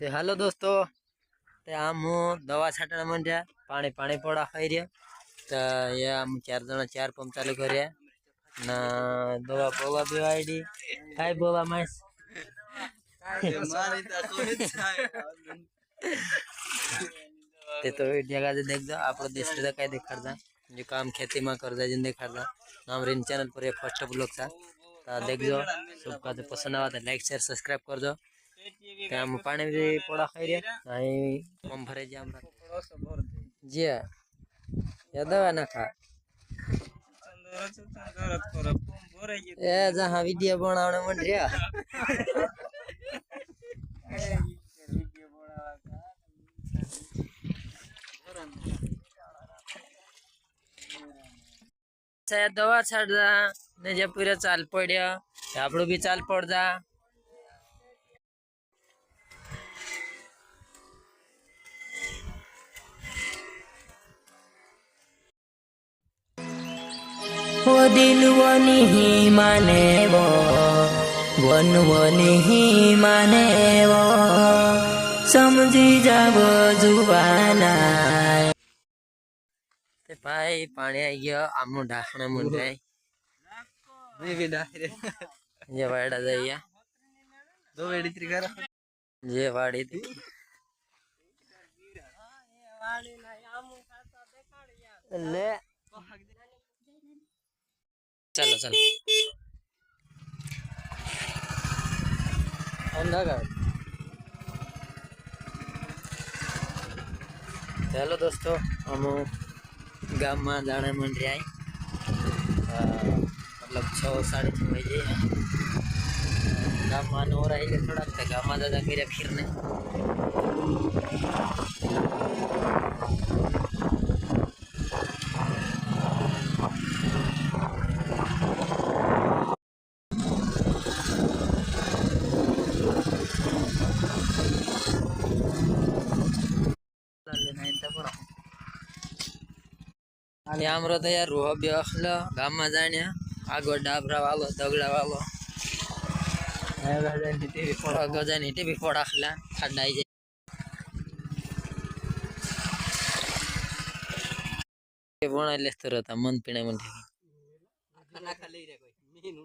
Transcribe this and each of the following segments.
ते हेलो दोस्तों ते आम दवा छाटना मन रहा पानी पानी पड़ा खाई रहा तो ये हम 4 जना 4 पंप चालू कर ना दवा बोला भी आईडी काय बोला माइस ते तो जगह से देख दो आप देश रे काय देखारदा जो काम खेती में करदा जिन देखारदा नाम रिन चैनल पर ये फर्स्ट ब्लॉग था तो देख दो सबका तो पसंद आवा तो लाइक शेयर सब्सक्राइब कर दो त्या पानी भी पड़ा खाई रे नहीं पंप भरे जे हमरा जी या दवा ना खा ए जहां वीडियो बनावने मन रिया से दवा छाड़ा ने जे पूरा चाल पड़या आपड़ो भी चाल पड़ जा हो दिल वनी ही माने वो वन वनी ही माने वो समझी जाव जुबाना ते भाई पानी आई गया आमनो ढाकना मन जाए मैं भी ढाक रे ये वाड़ा जाइया दो वेड़ी त्रिकर ये वाड़ी थी ले चलो चलो हेलो दोस्तों हम गाम में जाने मन रहा है मतलब 6-6:30 बजे गाम में हो रहा है थोड़ा गाम में दादा मेरे फिरने आमरो तो यार रोह भी अखलो गाम में जाने आगो डाबरा वालो दगड़ा वालो गजान हिटे भी पड़ा खला खड्डाई जे बना लेते रहता मन पीने मन खाना खा ले रे कोई मेन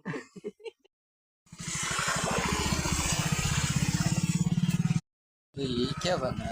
ये क्या बना